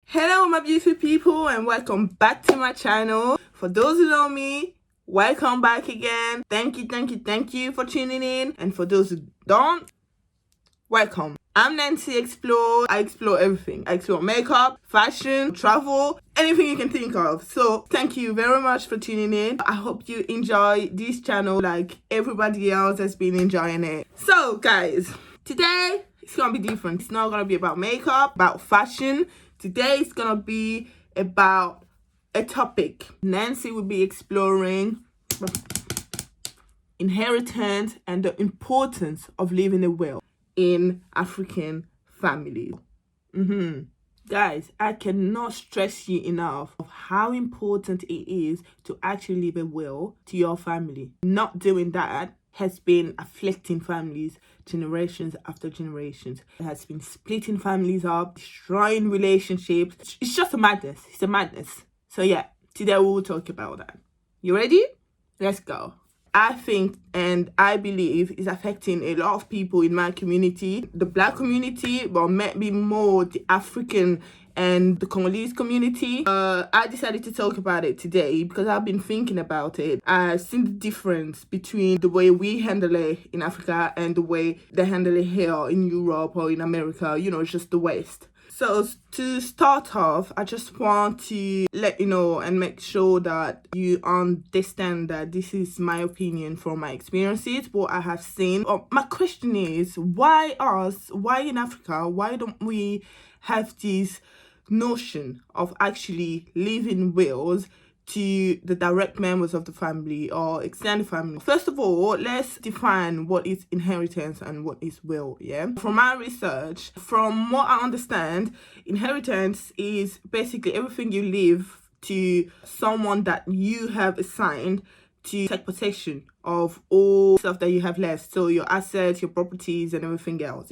Hello my beautiful people and welcome back to my channel. For those who know me, welcome back again. Thank you for tuning in, and for those who don't, welcome. I'm Nancy Explore. I explore everything. I explore makeup, fashion, travel, anything you can think of. So thank you very much for tuning in. I hope you enjoy this channel like everybody else has been enjoying it. So guys, today it's gonna be different. It's not gonna be about makeup, about fashion. Today it's gonna be about a topic. Nancy will be exploring inheritance and the importance of leaving a will in African families. Guys, I cannot stress you enough of how important it is to actually leave a will to your family. Not doing that has been afflicting families generations after generations. It has been splitting families up, destroying relationships. It's just a madness. It's a madness. So yeah, today we will talk about that. You ready? Let's go. I think and I believe is affecting a lot of people in my community, the Black community, but maybe more the African and the Congolese community. I decided to talk about it today because I've been thinking about it. I've seen the difference between the way we handle it in Africa and the way they handle it here in Europe or in America, just the West. So to start off, I just want to let you know and make sure that you understand that this is my opinion from my experiences, what I have seen. My question is, why us? Why in Africa? Why don't we have this notion of actually leaving wills to the direct members of the family or extended family? First of all, let's define what is inheritance and what is will. From my research, from what I understand, inheritance is basically everything you leave to someone that you have assigned to take possession of all stuff that you have left, so your assets, your properties, and everything else.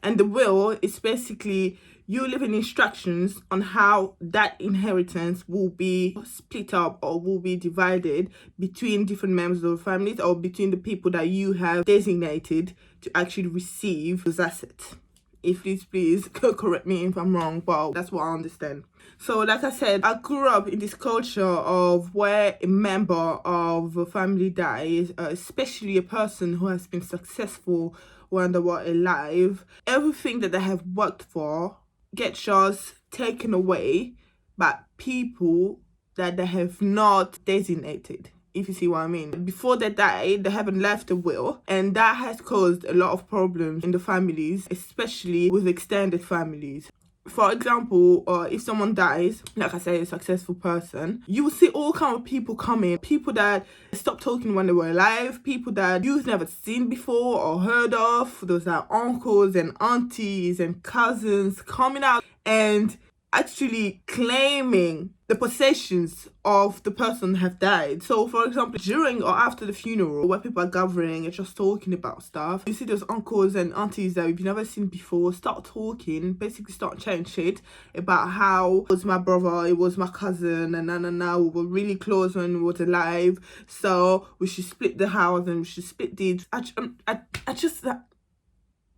And the will is basically you leaving instructions on how that inheritance will be split up or will be divided between different members of the families or between the people that you have designated to actually receive those assets. If please correct me if I'm wrong, but that's what I understand. So like I said, I grew up in this culture of where a member of a family dies, especially a person who has been successful when they were alive. Everything that they have worked for gets just taken away by people that they have not designated, if you see what I mean. Before they die, they haven't left a will, and that has caused a lot of problems in the families, especially with extended families. For example, if someone dies, like I say, a successful person, you will see all kind of people coming. People that stopped talking when they were alive, people that you've never seen before or heard of. Those are uncles and aunties and cousins coming out and actually claiming the possessions of the person have died. So for example, during or after the funeral, where people are gathering and just talking about stuff, you see those uncles and aunties that you've never seen before start talking, basically start chatting shit about how it was my brother, it was my cousin, and we were really close when we was alive, so we should split the house and we should split deeds.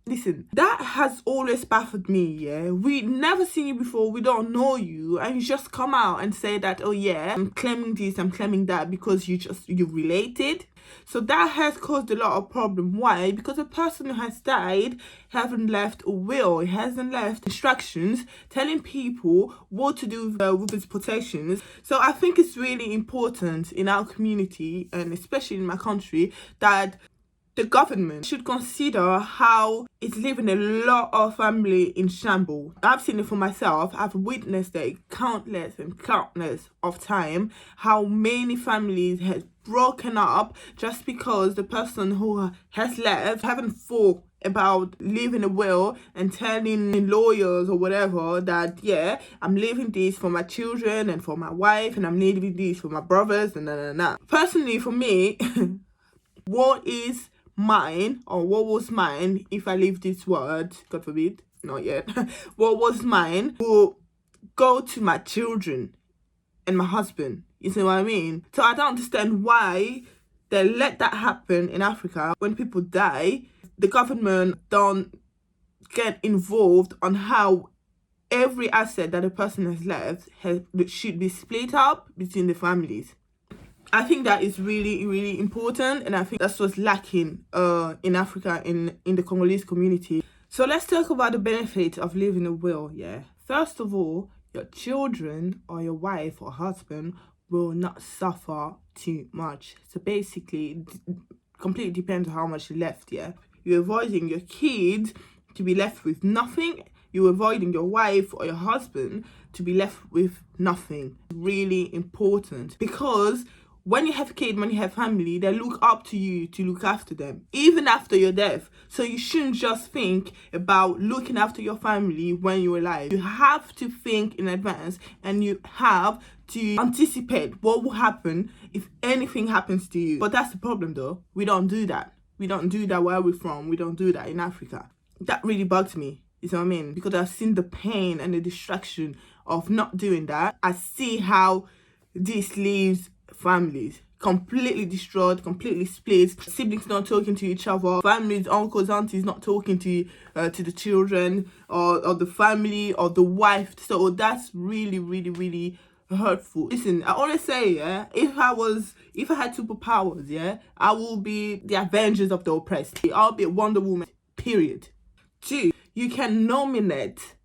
Listen, that has always baffled me. We never seen you before, we don't know you, and you just come out and say that, oh yeah, I'm claiming this, I'm claiming that, because you related. So that has caused a lot of problem. Why? Because the person who has died haven't left a will, he hasn't left instructions telling people what to do with his possessions. So I think it's really important in our community, and especially in my country, that the government should consider how it's leaving a lot of family in shambles. I've seen it for myself. I've witnessed it countless of time, how many families has broken up just because the person who has left haven't thought about leaving a will and telling lawyers or whatever that, yeah, I'm leaving this for my children and for my wife, and I'm leaving this for my brothers, and Personally, for me, what is mine, or what was mine, if I leave this world, God forbid, not yet, what was mine will go to my children and my husband. You see what I mean? So I don't understand why they let that happen in Africa. When people die, the government don't get involved on how every asset that a person has left should be split up between the families. I think that is really, really important, and I think that's what's lacking in Africa, in the Congolese community. So let's talk about the benefits of leaving a will. Yeah, first of all, your children or your wife or husband will not suffer too much. So basically, completely depends on how much you left. Yeah, you're avoiding your kids to be left with nothing. You're avoiding your wife or your husband to be left with nothing. Really important, because when you have kids, when you have family, they look up to you to look after them, even after your death. So you shouldn't just think about looking after your family when you're alive. You have to think in advance, and you have to anticipate what will happen if anything happens to you. But that's the problem though. We don't do that. We don't do that where we're from. We don't do that in Africa. That really bugs me. You know what I mean? Because I've seen the pain and the distraction of not doing that. I see how this leaves families completely destroyed, completely split, siblings not talking to each other, families, uncles, aunties not talking to the children or the family or the wife. So that's really, really, really hurtful. Listen, I always say, yeah, if I had superpowers, yeah, I will be the Avengers of the oppressed. I'll be a Wonder Woman, period. 2, you can nominate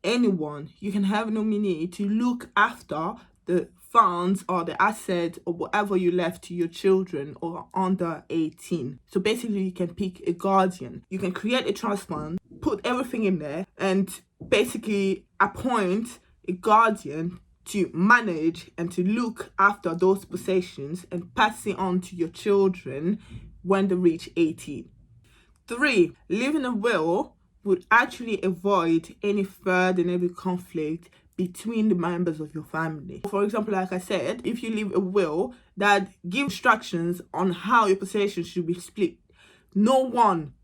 anyone. You can have a nominee to look after the funds or the assets or whatever you left to your children or under 18. So basically, you can pick a guardian. You can create a trust fund, put everything in there, and basically appoint a guardian to manage and to look after those possessions and pass it on to your children when they reach 18. 3, leaving a will would actually avoid any FEUD and every conflict between the members of your family. For example, like I said, if you leave a will that gives instructions on how your possessions should be split, no one,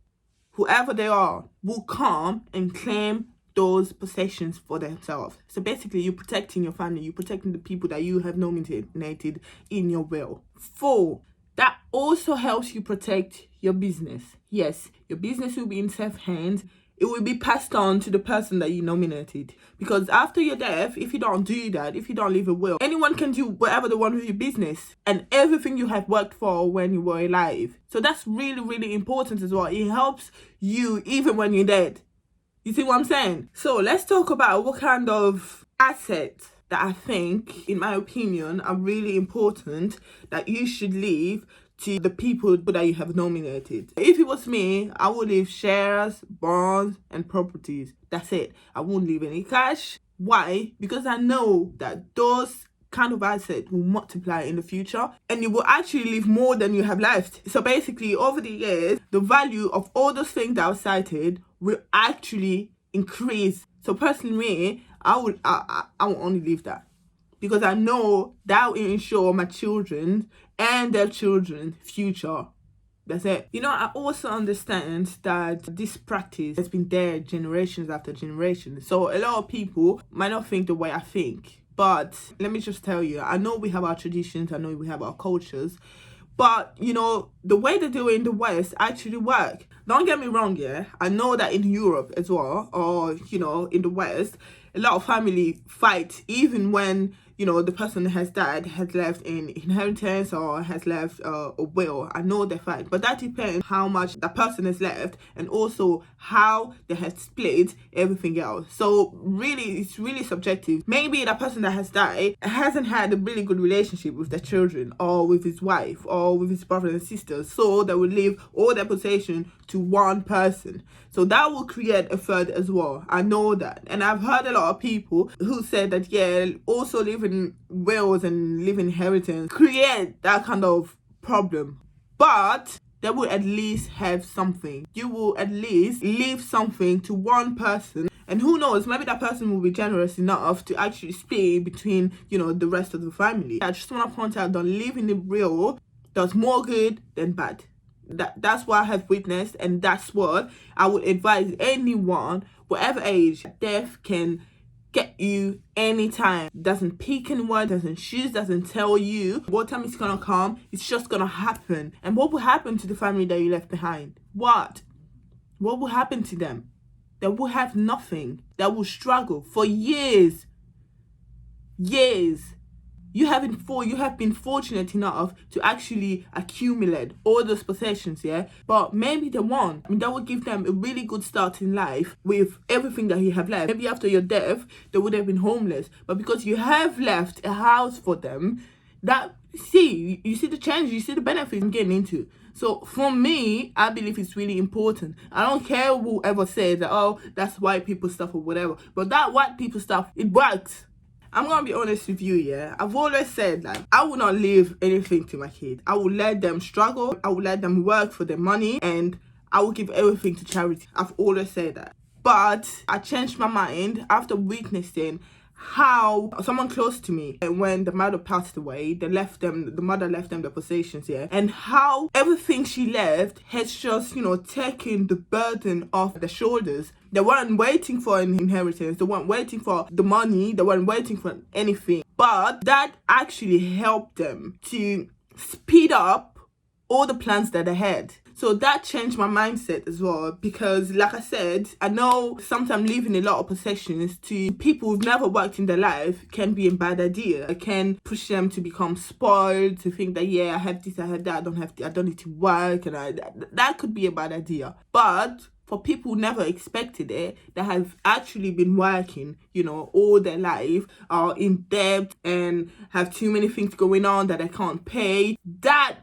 whoever they are, will come and claim those possessions for themselves. So basically, you're protecting your family, you're protecting the people that you have nominated in your will. 4, that also helps you protect your business. Yes, your business will be in safe hands. It will be passed on to the person that you nominated. Because after your death, if you don't do that, if you don't leave a will, anyone can do whatever they want with your business and everything you have worked for when you were alive. So that's really, really important as well. It helps you even when you're dead. You see what I'm saying? So let's talk about what kind of assets that I think, in my opinion, are really important that you should leave to the people that you have nominated. If it was me, I would leave shares, bonds, and properties. That's it. I won't leave any cash. Why? Because I know that those kind of assets will multiply in the future, and you will actually leave more than you have left. So basically, over the years, the value of all those things that I cited will actually increase. So personally, I will only leave that, because I know that will ensure my children and their children's future. That's it. You know, I also understand that this practice has been there generations after generations. So a lot of people might not think the way I think. But let me just tell you, I know we have our traditions, I know we have our cultures, but, you know, the way they do it in the West actually work. Don't get me wrong, yeah? I know that in Europe as well, or, you know, in the West, a lot of family fight even when, you know, the person has died, has left in inheritance or has left a will. I know they fight, but that depends how much that person has left and also how they have split everything else. So really, it's really subjective. Maybe that person that has died hasn't had a really good relationship with their children or with his wife or with his brothers and sisters, so they will leave all their possession to one person. So that will create a FEUD as well. I know that. And I've heard a lot of people who said that, yeah, also living wills and living inheritance create that kind of problem. But they will at least have something. You will at least leave something to one person. And who knows, maybe that person will be generous enough to actually split between, you know, the rest of the family. I just want to point out that living the will does more good than bad. That's what I have witnessed, and that's what I would advise anyone, whatever age. Death can get you anytime. Doesn't pick anyone, doesn't choose, doesn't tell you what time it's gonna come. It's just gonna happen. And what will happen to the family that you left behind? What will happen to them? that will have nothing, that will struggle for years. You have been fortunate enough to actually accumulate all those possessions, yeah? But maybe they won't. I mean, that will give them a really good start in life with everything that you have left. Maybe after your death, they would have been homeless. But because you have left a house for them, you see the change, you see the benefits I'm getting into. So for me, I believe it's really important. I don't care whoever says that, oh, that's white people stuff or whatever. But that white people stuff, it works. I'm gonna be honest with you, yeah. I've always said that I will not leave anything to my kids. I will let them struggle. I will let them work for their money, and I will give everything to charity. I've always said that. But I changed my mind after witnessing how someone close to me, and when the mother passed away, the mother left them the possessions, yeah, and how everything she left has just, taken the burden off their shoulders. They weren't waiting for an inheritance, they weren't waiting for the money, they weren't waiting for anything, but that actually helped them to speed up all the plans that they had. So that changed my mindset as well, because like I said, I know sometimes leaving a lot of possessions to people who've never worked in their life can be a bad idea. It can push them to become spoiled, to think that, yeah, I have this, I have that, I don't need to work, and that could be a bad idea. But for people who never expected it, that have actually been working, all their life, are in debt and have too many things going on that they can't pay, that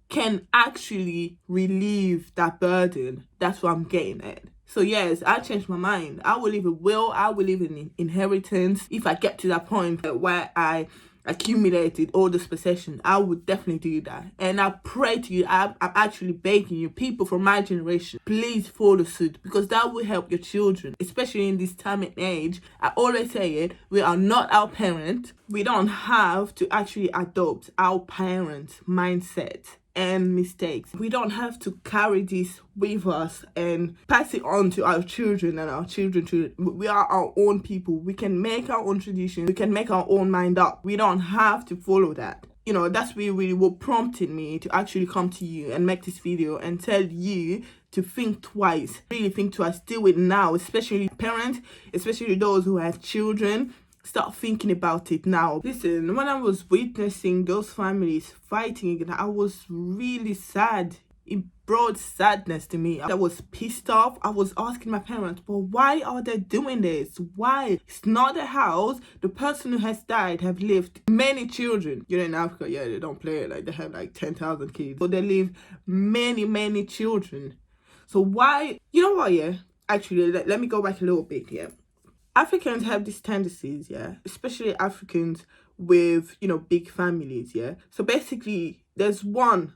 can actually relieve that burden. That's what I'm getting at. So yes, I changed my mind. I will leave a will. I will leave an inheritance. If I get to that point where I accumulated all this possession, I would definitely do that. And I pray to you, I'm actually begging you, people from my generation, please follow suit, because that will help your children, especially in this time and age. I always say it, we are not our parents. We don't have to actually adopt our parents' mindset and mistakes. We don't have to carry this with us and pass it on to our children and our children's children. We are our own people. We can make our own traditions. We can make our own mind up. We don't have to follow that. That's really what prompted me to actually come to you and make this video and tell you to think twice. Really think twice. Do it now, especially parents, especially those who have children. Start thinking about it now. Listen, when I was witnessing those families fighting, I was really sad. It brought sadness to me. I was pissed off. I was asking my parents, but why are they doing this? Why? It's not the house. The person who has died have lived many children. In Africa, yeah, they don't play it like they have like 10,000 kids. But they live many children. So why? You know what, yeah? Actually, let me go back a little bit, yeah. Africans have these tendencies, yeah, especially Africans with, big families, yeah. So basically, there's one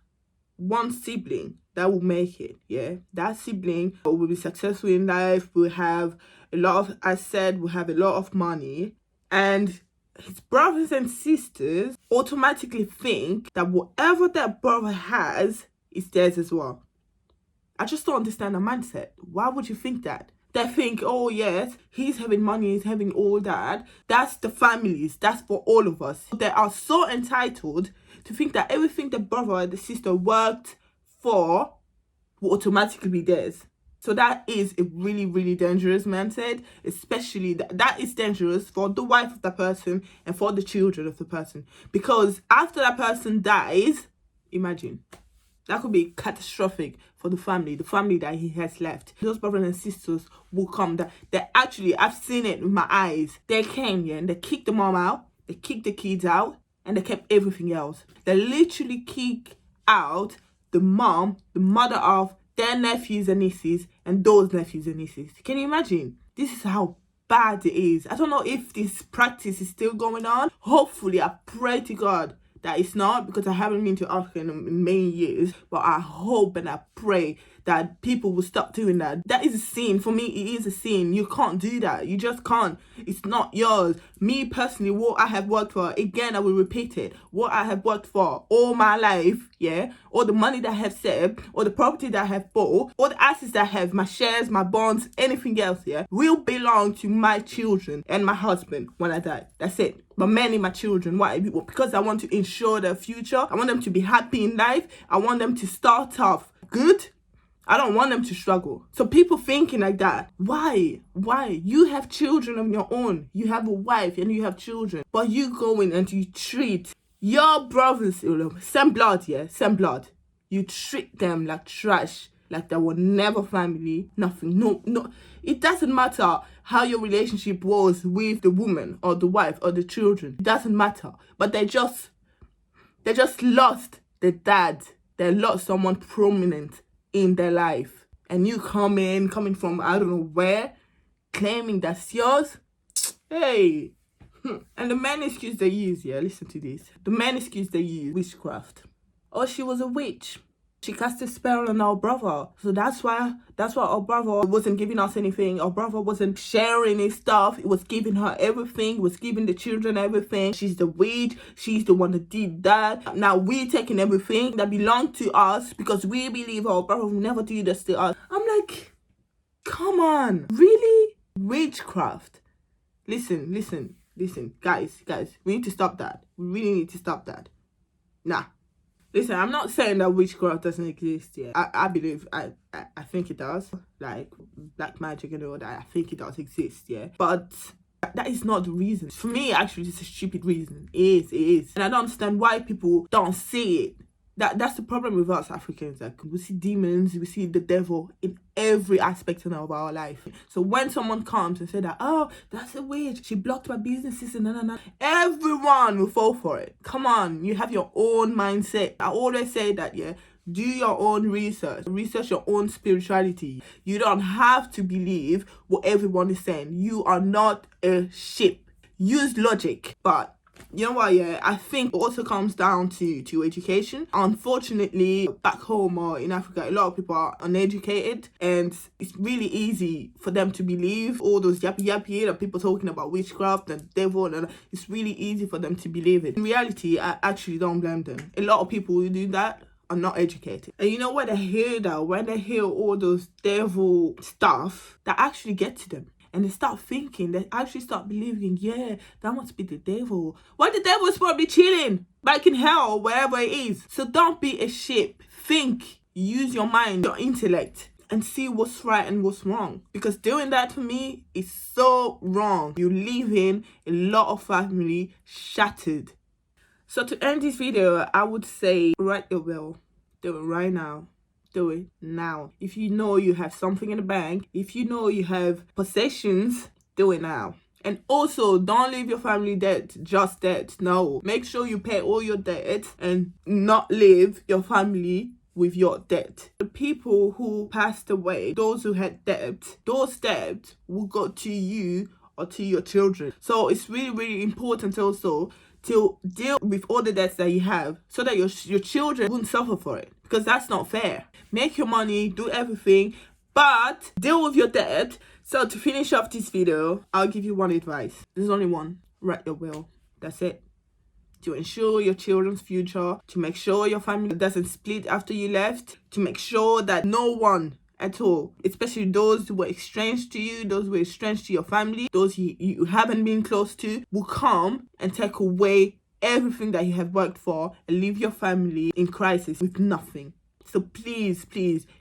sibling that will make it, yeah. That sibling will be successful in life, will have a lot of assets, will have a lot of money, and his brothers and sisters automatically think that whatever that brother has is theirs as well. I just don't understand the mindset. Why would you think that? They think, oh yes, he's having money, he's having all that. That's the families, that's for all of us. They are so entitled to think that everything the brother and the sister worked for will automatically be theirs. So that is a really dangerous mindset, especially that is dangerous for the wife of the person and for the children of the person. Because after that person dies, imagine, that could be catastrophic for the family that he has left. Those brothers and sisters will come. I've seen it with my eyes. They came, yeah, and they kicked the mom out, they kicked the kids out, and they kept everything else. They literally kicked out the mother of their nephews and nieces, and those nephews and nieces. Can you imagine? This is how bad it is. I don't know if this practice is still going on. Hopefully, I pray to God that it's not, because I haven't been to Africa in many years, but I hope and I pray that people will stop doing that. That is a sin. For me, it is a sin. You can't do that. You just can't. It's not yours. Me personally, what I have worked for, again, I will repeat it. What I have worked for all my life, yeah, all the money that I have saved, all the property that I have bought, all the assets that I have, my shares, my bonds, anything else, yeah, will belong to my children and my husband when I die. That's it. But mainly my children. Why? Because I want to ensure their future. I want them to be happy in life. I want them to start off good I don't want them to struggle. So people thinking like that, why? You have children of your own. You have a wife and you have children. But you go in and you treat your brothers, same blood, yeah, same blood. You treat them like trash, like they were never family, nothing. No. It doesn't matter how your relationship was with the woman or the wife or the children. It doesn't matter. But they just lost their dad. They lost someone prominent in their life. And you coming from I don't know where, claiming that's yours. Hey. And the main excuse they use, yeah, listen to this. The main excuse they use, witchcraft. Oh, she was a witch. She cast a spell on our brother. So that's why our brother wasn't giving us anything. Our brother wasn't sharing his stuff. It was giving her everything. It was giving the children everything. She's the witch. She's the one that did that. Now we're taking everything that belonged to us because we believe our brother will never do this to us. I'm like, come on. Really? Witchcraft. Listen. Guys. We need to stop that. We really need to stop that. Nah. Listen, I'm not saying that witchcraft doesn't exist yet. I believe, I think it does. Like, black magic and all that, I think it does exist, yeah. But that is not the reason. For me, actually, it's a stupid reason. It is. And I don't understand why people don't see it. That's the problem with us Africans. Like, we see demons, we see the devil in every aspect of our life. So when someone comes and say that, oh, that's a witch, she blocked my businesses and no, everyone will fall for it. Come on, you have your own mindset. I always say that, yeah. Do your own research your own spirituality. You don't have to believe what everyone is saying. You are not a sheep. Use logic, but you know what, yeah, I think it also comes down to education. Unfortunately, back home or in Africa, a lot of people are uneducated, and it's really easy for them to believe all those yappy that people talking about witchcraft and devil, and it's really easy for them to believe it. In reality, I actually don't blame them. A lot of people who do that are not educated. And you know when they hear that, when they hear all those devil stuff, that actually get to them. And they start thinking, they actually start believing, yeah, that must be the devil. Well, the devil is probably chilling back in hell, wherever it is. So don't be a sheep. Think, use your mind, your intellect, and see what's right and what's wrong. Because doing that for me is so wrong. You're leaving a lot of family shattered. So to end this video, I would say, write your will. Do it right now. Do it now. If you know you have something in the bank, if you know you have possessions, do it now. And also, don't leave your family debt, just debt. No. Make sure you pay all your debt and not leave your family with your debt. The people who passed away, those who had debt, those debts will go to you or to your children. So it's really important also to deal with all the debts that you have so that your children won't suffer for it, because that's not fair. Make your money, do everything, but deal with your debt. So to finish off this video, I'll give you one advice. There's only one. Write your will. That's it. To ensure your children's future, to make sure your family doesn't split after you left, to make sure that no one at all, especially those who were estranged to you, those who were estranged to your family, those you haven't been close to, will come and take away everything that you have worked for and leave your family in crisis with nothing. So please,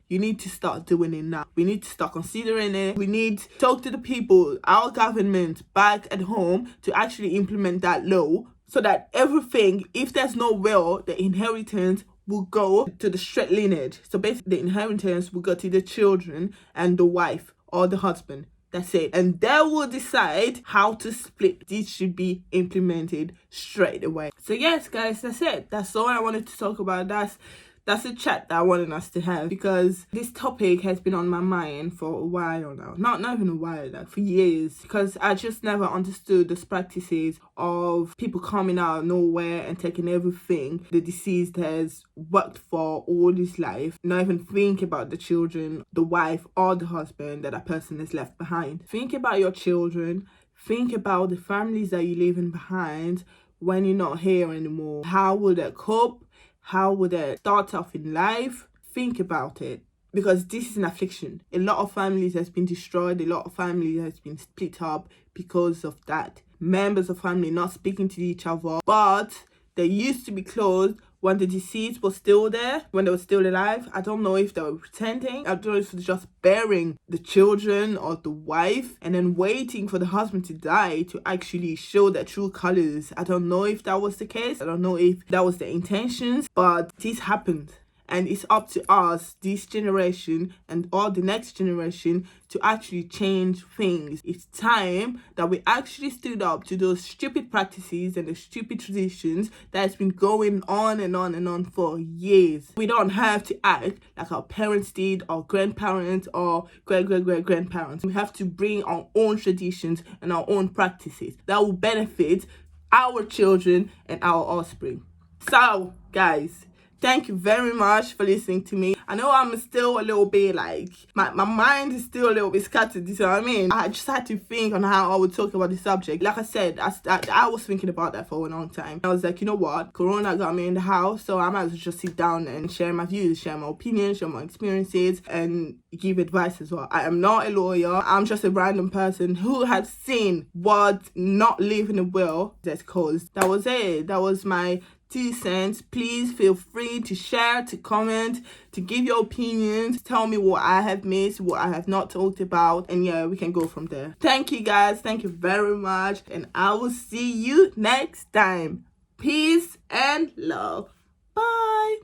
you need to start doing it now. We need to start considering it. We need to talk to the people, our government back at home, to actually implement that law so that everything, if there's no will, the inheritance will go to the straight lineage. So basically the inheritance will go to the children and the wife or the husband. That's it. And they will decide how to split. This should be implemented straight away. So yes, guys, that's it. That's all I wanted to talk about. That's a chat that I wanted us to have, because this topic has been on my mind for a while now. Not even a while, like for years. Because I just never understood those practices of people coming out of nowhere and taking everything the deceased has worked for all his life. Not even think about the children, the wife or the husband that person has left behind. Think about your children. Think about the families that you're leaving behind when you're not here anymore. How will they cope? How would they start off in life? Think about it, because this is an affliction. A lot of families has been destroyed. A lot of families has been split up because of that. Members of family not speaking to each other, but they used to be close when the deceased was still there, when they were still alive. I don't know if they were pretending. I don't know if they were just burying the children or the wife and then waiting for the husband to die to actually show their true colors. I don't know if that was the case. I don't know if that was the intentions, but this happened. And it's up to us, this generation and all the next generation, to actually change things. It's time that we actually stood up to those stupid practices and the stupid traditions that's been going on and on and on for years. We don't have to act like our parents did, or grandparents, or great-great-great-grandparents. We have to bring our own traditions and our own practices that will benefit our children and our offspring. So, guys, thank you very much for listening to me. I know I'm still a little bit like, my mind is still a little bit scattered, you know what I mean? I just had to think on how I would talk about the subject. Like I said, I was thinking about that for a long time. I was like, you know what? Corona got me in the house, so I might as well just sit down and share my views, share my opinions, share my experiences, and give advice as well. I am not a lawyer. I'm just a random person who has seen what not leaving a will has caused. That was it. That was my 2 cents. Please feel free to share, to comment, to give your opinions, tell me what I have missed, what I have not talked about, and yeah, we can go from there. Thank you guys, thank you very much, and I will see you next time. Peace and love. Bye.